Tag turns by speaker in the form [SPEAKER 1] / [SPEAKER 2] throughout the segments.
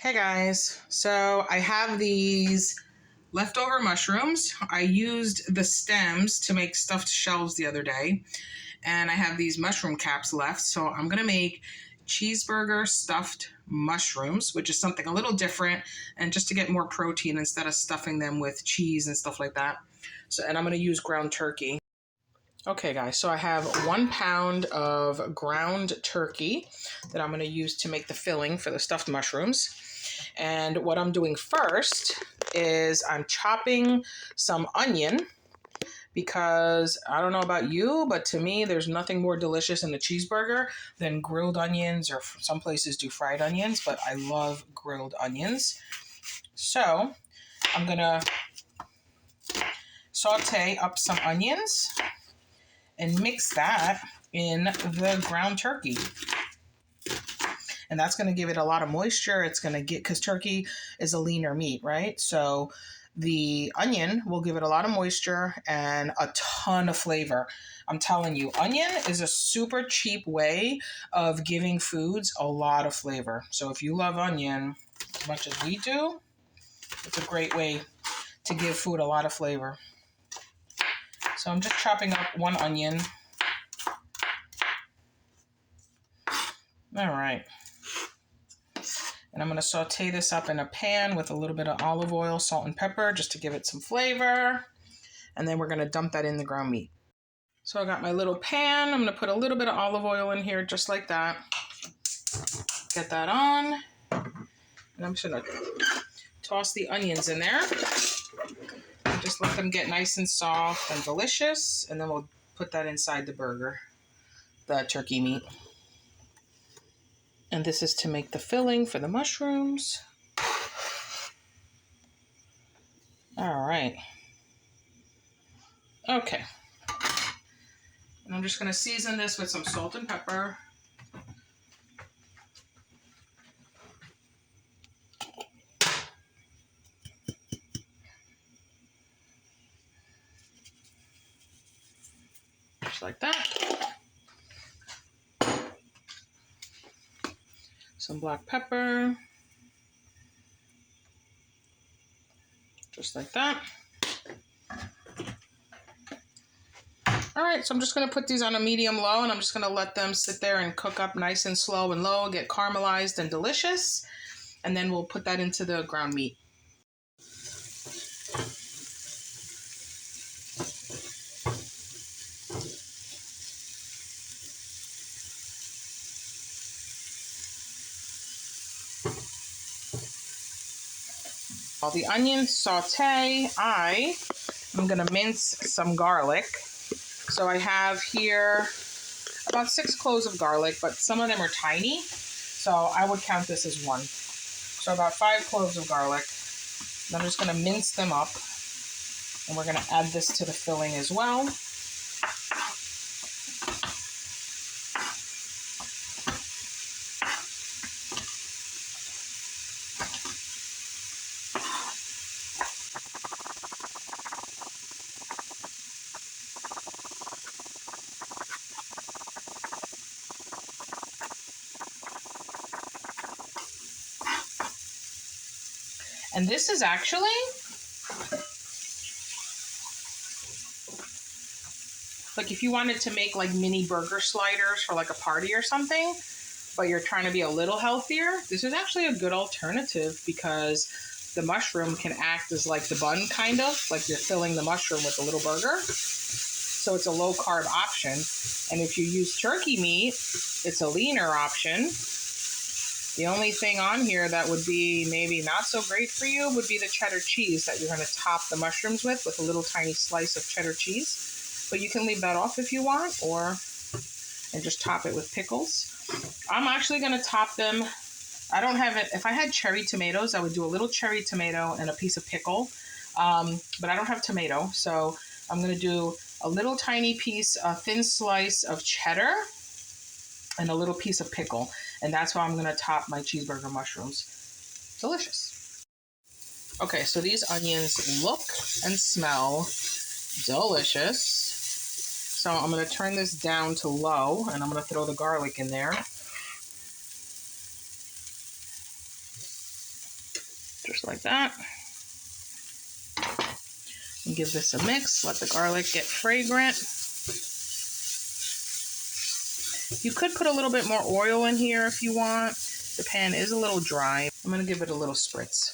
[SPEAKER 1] Hey guys, so I have these leftover mushrooms. I used the stems to make stuffed shelves the other day, and I have these mushroom caps left. So I'm gonna make cheeseburger stuffed mushrooms, which is something a little different, and just to get more protein instead of stuffing them with cheese and stuff like that. So, and I'm gonna use ground turkey. Okay, guys, so I have 1 pound of ground turkey that I'm going to use to make the filling for the stuffed mushrooms. And what I'm doing first is I'm chopping some onion because I don't know about you, but to me, there's nothing more delicious in a cheeseburger than grilled onions, or some places do fried onions, but I love grilled onions. So I'm going to saute up some onions and mix that in the ground turkey. And that's going to give it a lot of moisture. It's going to get, because turkey is a leaner meat, right? So the onion will give it a lot of moisture and a ton of flavor. I'm telling you, onion is a super cheap way of giving foods a lot of flavor. So if you love onion as much as we do, it's a great way to give food a lot of flavor. So I'm just chopping up one onion. All right. And I'm going to saute this up in a pan with a little bit of olive oil, salt, and pepper just to give it some flavor. And then we're going to dump that in the ground meat. So I got my little pan. I'm going to put a little bit of olive oil in here just like that. Get that on. And I'm just going to toss the onions in there. And just let them get nice and soft and delicious. And then we'll put that inside the burger, the turkey meat. And this is to make the filling for the mushrooms. All right. Okay. And I'm just going to season this with some salt and pepper. Just like that. Some black pepper. Just like that. All right, so I'm just going to put these on a medium low, and I'm just going to let them sit there and cook up nice and slow and low, get caramelized and delicious. And then we'll put that into the ground meat. While the onions saute, I'm going to mince some garlic. So I have here about 6 cloves of garlic, but some of them are tiny, so I would count this as 1. So about 5 cloves of garlic. And I'm just going to mince them up, and we're going to add this to the filling as well. And this is actually like if you wanted to make like mini burger sliders for like a party or something, but you're trying to be a little healthier, this is actually a good alternative because the mushroom can act as like the bun, kind of like you're filling the mushroom with a little burger. So it's a low carb option. And if you use turkey meat, it's a leaner option. The only thing on here that would be maybe not so great for you would be the cheddar cheese that you're going to top the mushrooms with a little tiny slice of cheddar cheese. But you can leave that off if you want, and just top it with pickles. I'm actually going to top them. I don't have it. If I had cherry tomatoes, I would do a little cherry tomato and a piece of pickle. But I don't have tomato, so I'm going to do a little tiny piece, a thin slice of cheddar and a little piece of pickle. And that's how I'm going to top my cheeseburger mushrooms. Delicious. Okay, so these onions look and smell delicious. So I'm going to turn this down to low, and I'm going to throw the garlic in there. Just like that. And give this a mix. Let the garlic get fragrant. You could put a little bit more oil in here if you want. The pan is a little dry. I'm going to give it a little spritz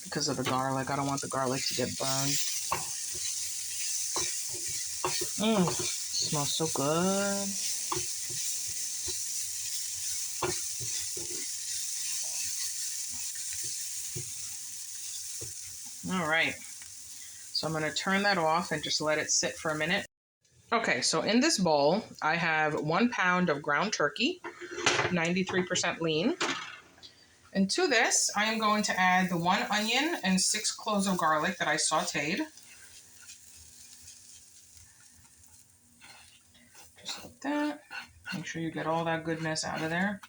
[SPEAKER 1] because of the garlic. I don't want the garlic to get burned. Smells so good. All right. So I'm going to turn that off and just let it sit for a minute. Okay, so in this bowl, I have 1 pound of ground turkey, 93% lean. And to this, I am going to add the 1 onion and 6 cloves of garlic that I sauteed. Just like that. Make sure you get all that goodness out of there.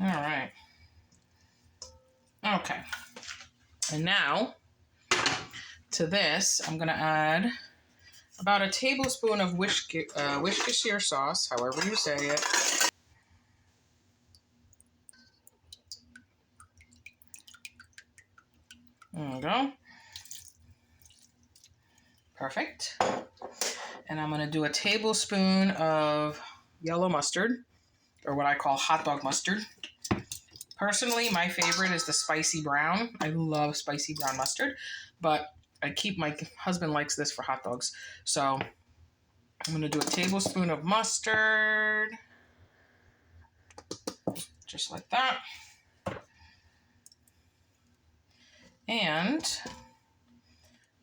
[SPEAKER 1] All right. Okay. And now, to this, I'm going to add about a tablespoon of Worcestershire sauce, however you say it. There we go. Perfect. And I'm going to do a tablespoon of yellow mustard, or what I call hot dog mustard. Personally, my favorite is the spicy brown. I love spicy brown mustard, but my husband likes this for hot dogs. So I'm going to do a tablespoon of mustard, just like that. And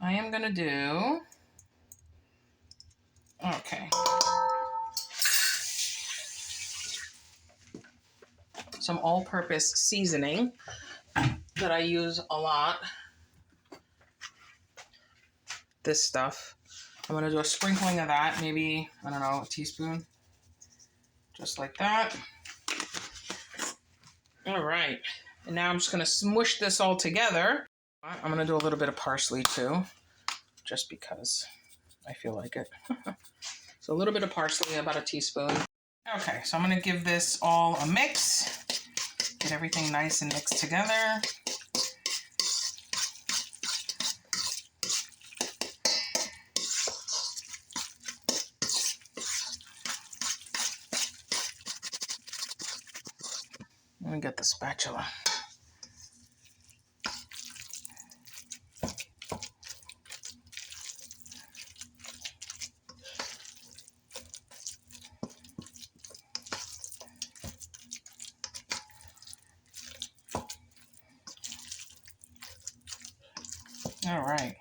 [SPEAKER 1] I am going to do, okay, some all-purpose seasoning that I use a lot. This stuff. I'm going to do a sprinkling of that, maybe, I don't know, a teaspoon. Just like that. All right. And now I'm just going to smush this all together. I'm going to do a little bit of parsley too, just because I feel like it. So a little bit of parsley, about a teaspoon. Okay, so I'm going to give this all a mix. Get everything nice and mixed together. Let me get the spatula. All right.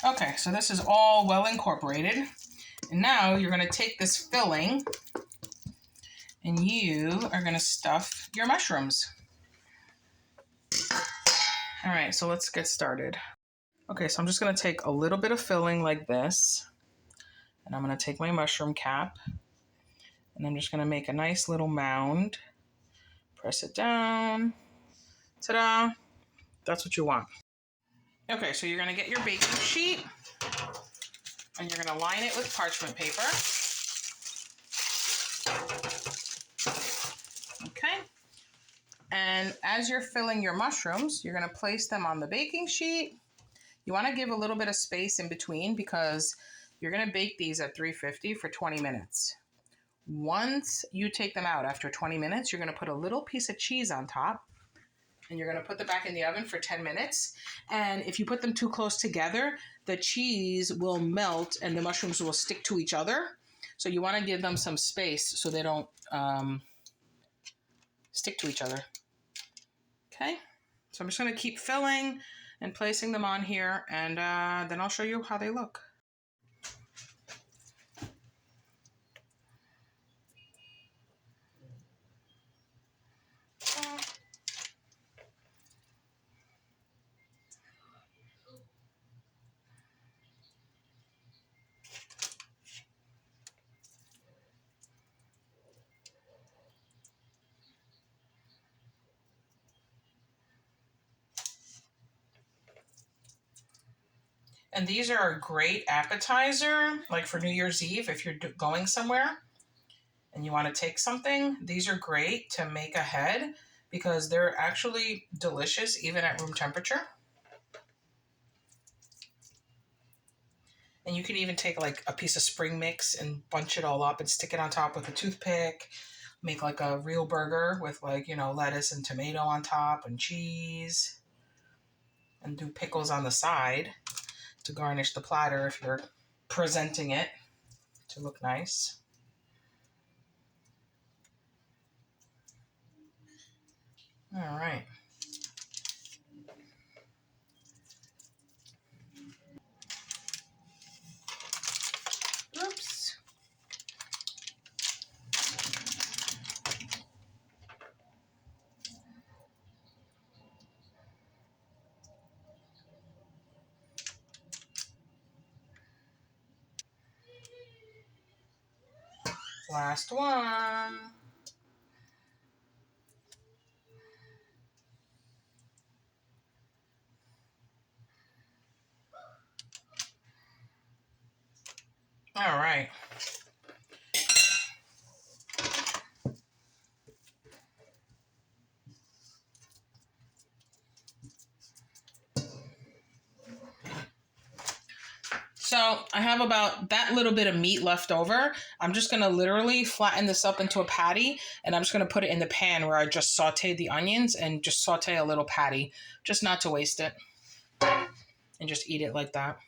[SPEAKER 1] Okay, so this is all well incorporated. And now you're going to take this filling and you are going to stuff your mushrooms. All right, so let's get started. Okay, so I'm just going to take a little bit of filling like this. And I'm going to take my mushroom cap. And I'm just going to make a nice little mound. Press it down. Ta-da! That's what you want. Okay, so you're going to get your baking sheet. And you're going to line it with parchment paper. Okay. And as you're filling your mushrooms, you're going to place them on the baking sheet. You want to give a little bit of space in between because you're going to bake these at 350 for 20 minutes. Once you take them out after 20 minutes, you're going to put a little piece of cheese on top. And you're going to put them back in the oven for 10 minutes. And if you put them too close together, the cheese will melt and the mushrooms will stick to each other. So you want to give them some space so they don't stick to each other. Okay, so I'm just going to keep filling and placing them on here, and then I'll show you how they look. And these are a great appetizer, like for New Year's Eve, if you're going somewhere and you want to take something. These are great to make ahead because they're actually delicious even at room temperature. And you can even take like a piece of spring mix and bunch it all up and stick it on top with a toothpick. Make like a real burger with like, you know, lettuce and tomato on top and cheese. And do pickles on the side to garnish the platter if you're presenting it to look nice. All right. Oops. Last one. All right. So I have about that little bit of meat left over. I'm just going to literally flatten this up into a patty, and I'm just going to put it in the pan where I just sauteed the onions and just saute a little patty, just not to waste it, and just eat it like that.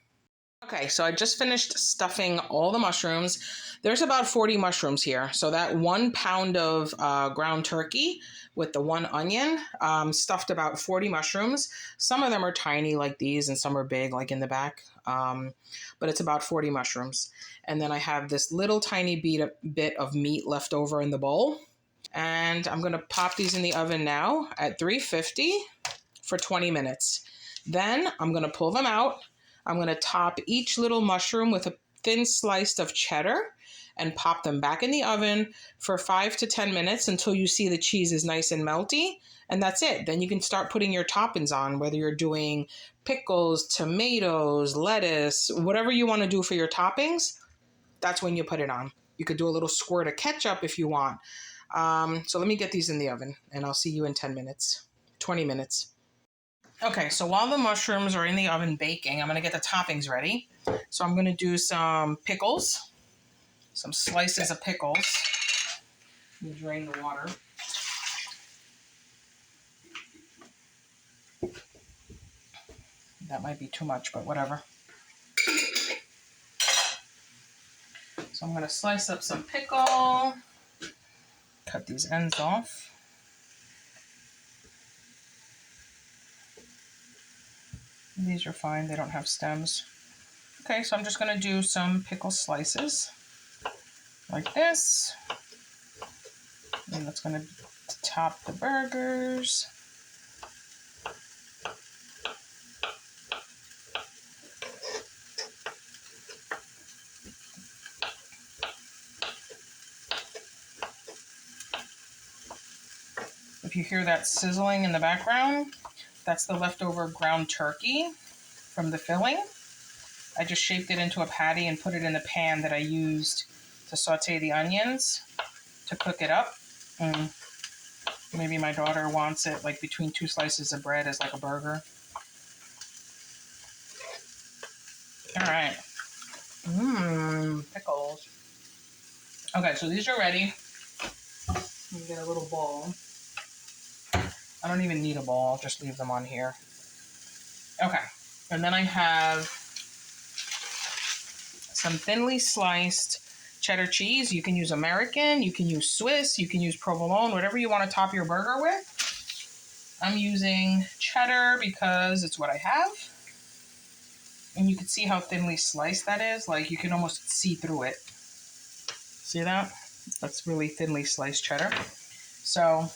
[SPEAKER 1] Okay, so I just finished stuffing all the mushrooms. There's about 40 mushrooms here. So that 1 pound of ground turkey with the 1 onion stuffed about 40 mushrooms. Some of them are tiny like these and some are big like in the back. But it's about 40 mushrooms. And then I have this little tiny bit of meat left over in the bowl. And I'm going to pop these in the oven now at 350 for 20 minutes. Then I'm going to pull them out. I'm going to top each little mushroom with a thin slice of cheddar and pop them back in the oven for 5 to 10 minutes until you see the cheese is nice and melty. And that's it. Then you can start putting your toppings on, whether you're doing pickles, tomatoes, lettuce, whatever you want to do for your toppings. That's when you put it on. You could do a little squirt of ketchup if you want. So let me get these in the oven and I'll see you in 10 minutes, 20 minutes. Okay, so while the mushrooms are in the oven baking, I'm going to get the toppings ready. So I'm going to do some pickles, some slices of pickles. Let me drain the water. That might be too much, but whatever. So I'm going to slice up some pickle, cut these ends off. These are fine, they don't have stems. Okay, so I'm just going to do some pickle slices like this. And that's going to top the burgers. If you hear that sizzling in the background, that's the leftover ground turkey from the filling. I just shaped it into a patty and put it in the pan that I used to saute the onions to cook it up. And maybe my daughter wants it like between 2 slices of bread as like a burger. All right. Pickles. Okay, so these are ready. Let me get a little bowl. I don't even need a bowl. I'll just leave them on here. Okay. And then I have some thinly sliced cheddar cheese. You can use American, you can use Swiss, you can use provolone, whatever you want to top your burger with. I'm using cheddar because it's what I have. And you can see how thinly sliced that is. Like you can almost see through it. See that? That's really thinly sliced cheddar. So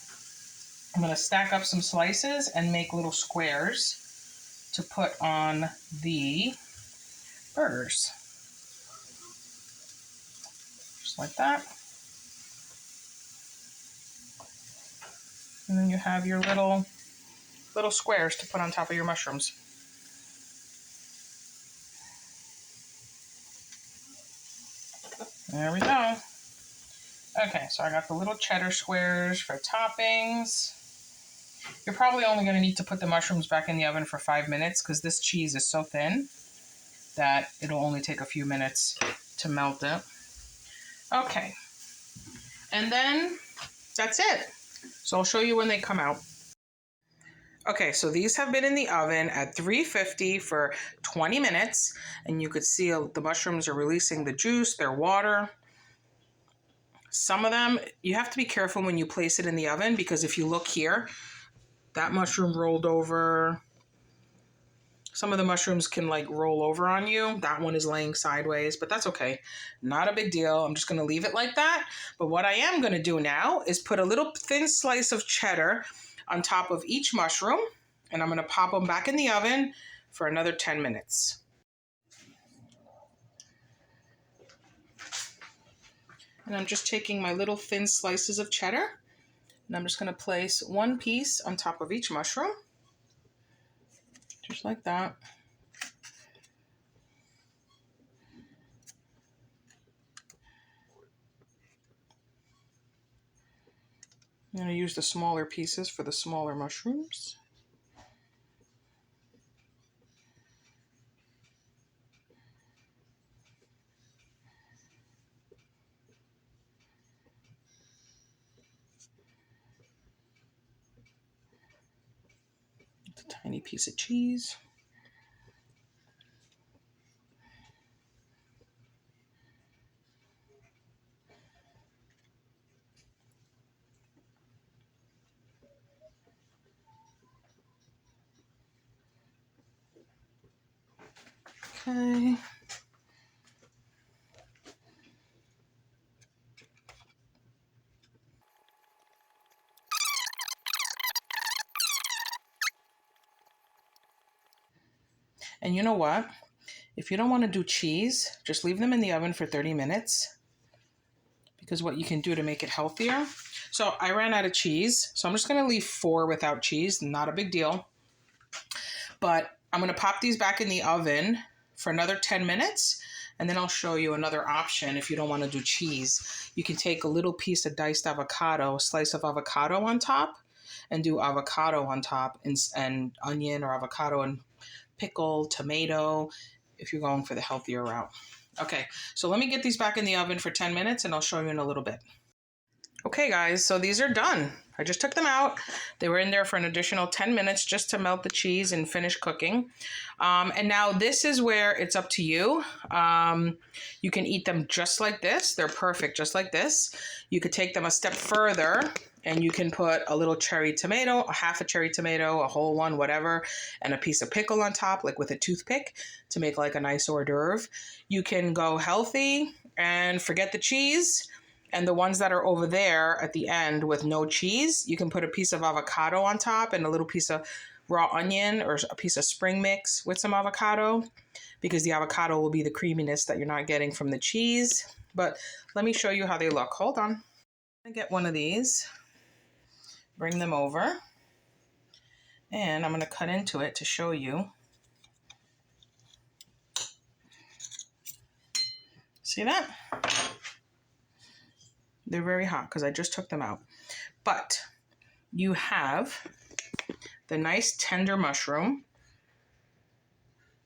[SPEAKER 1] I'm going to stack up some slices and make little squares to put on the burgers. Just like that. And then you have your little squares to put on top of your mushrooms. There we go. Okay, so I got the little cheddar squares for toppings. You're probably only going to need to put the mushrooms back in the oven for 5 minutes because this cheese is so thin that it'll only take a few minutes to melt it. Okay, and then that's it. So I'll show you when they come out. Okay, so these have been in the oven at 350 for 20 minutes, and you could see the mushrooms are releasing the juice, their water. Some of them, you have to be careful when you place it in the oven because if you look here, that mushroom rolled over. Some of the mushrooms can like roll over on you. That one is laying sideways, but that's okay. Not a big deal. I'm just going to leave it like that. But what I am going to do now is put a little thin slice of cheddar on top of each mushroom, and I'm going to pop them back in the oven for another 10 minutes. And I'm just taking my little thin slices of cheddar, and I'm just going to place one piece on top of each mushroom, just like that. I'm going to use the smaller pieces for the smaller mushrooms. It's a tiny piece of cheese. Okay. And you know what? If you don't want to do cheese, just leave them in the oven for 30 minutes because what you can do to make it healthier. So I ran out of cheese, so I'm just going to leave 4 without cheese. Not a big deal. But I'm going to pop these back in the oven for another 10 minutes, and then I'll show you another option if you don't want to do cheese. You can take a little piece of diced avocado, a slice of avocado on top, and do avocado on top and onion or avocado and pickle, tomato, if you're going for the healthier route. Okay, so let me get these back in the oven for 10 minutes and I'll show you in a little bit. Okay guys, so these are done. I just took them out. They were in there for an additional 10 minutes just to melt the cheese and finish cooking. And now this is where it's up to you. You can eat them just like this. They're perfect just like this. You could take them a step further and you can put a little cherry tomato, a half a cherry tomato, a whole one, whatever, and a piece of pickle on top, like with a toothpick to make like a nice hors d'oeuvre. You can go healthy and forget the cheese. And the ones that are over there at the end with no cheese, you can put a piece of avocado on top and a little piece of raw onion or a piece of spring mix with some avocado because the avocado will be the creaminess that you're not getting from the cheese. But let me show you how they look. Hold on. I'm going to get one of these, bring them over, and I'm going to cut into it to show you. See that? They're very hot because I just took them out. But you have the nice tender mushroom,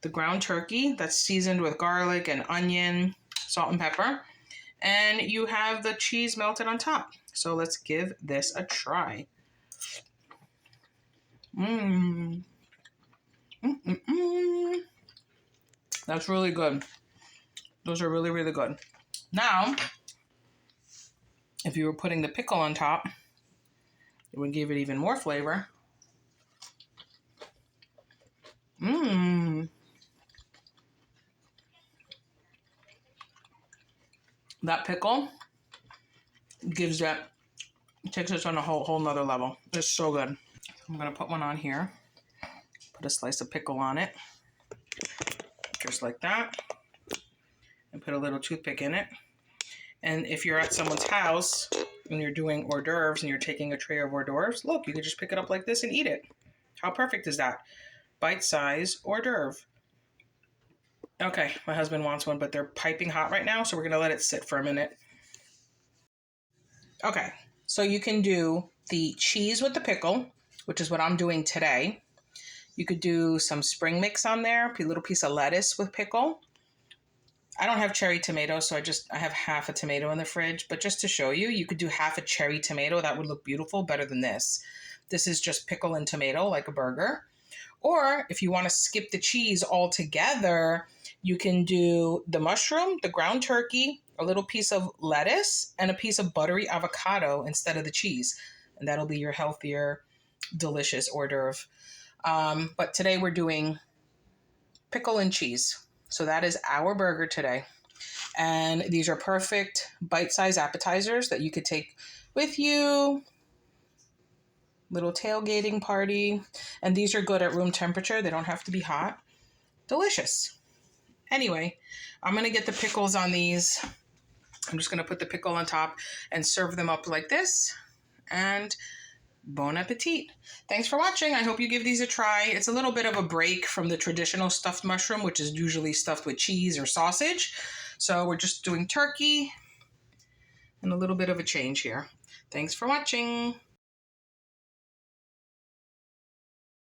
[SPEAKER 1] the ground turkey that's seasoned with garlic and onion, salt and pepper, and you have the cheese melted on top. So let's give this a try. That's really good. Those are really, really good. Now, if you were putting the pickle on top, it would give it even more flavor. That pickle gives that, takes us on a whole nother level. It's so good. I'm gonna put one on here. Put a slice of pickle on it, just like that, and put a little toothpick in it. And if you're at someone's house and you're doing hors d'oeuvres and you're taking a tray of hors d'oeuvres, look, you can just pick it up like this and eat it. How perfect is that? Bite-sized hors d'oeuvre. Okay, my husband wants one, but they're piping hot right now, so we're gonna let it sit for a minute. Okay, so you can do the cheese with the pickle, which is what I'm doing today. You could do some spring mix on there, a little piece of lettuce with pickle. I don't have cherry tomatoes, so I have half a tomato in the fridge. But just to show you, you could do half a cherry tomato. That would look beautiful, better than this. This is just pickle and tomato, like a burger. Or if you want to skip the cheese altogether, you can do the mushroom, the ground turkey, a little piece of lettuce, and a piece of buttery avocado instead of the cheese. And that'll be your healthier, delicious hors d'oeuvre. But today we're doing pickle and cheese. So that is our burger today. And these are perfect bite-sized appetizers that you could take with you. Little tailgating party. And these are good at room temperature. They don't have to be hot. Delicious. Anyway, I'm going to get the pickles on these. I'm just going to put the pickle on top and serve them up like this. And bon appetit. Thanks for watching. I hope you give these a try. It's a little bit of a break from the traditional stuffed mushroom, which is usually stuffed with cheese or sausage. So we're just doing turkey and a little bit of a change here. Thanks for watching.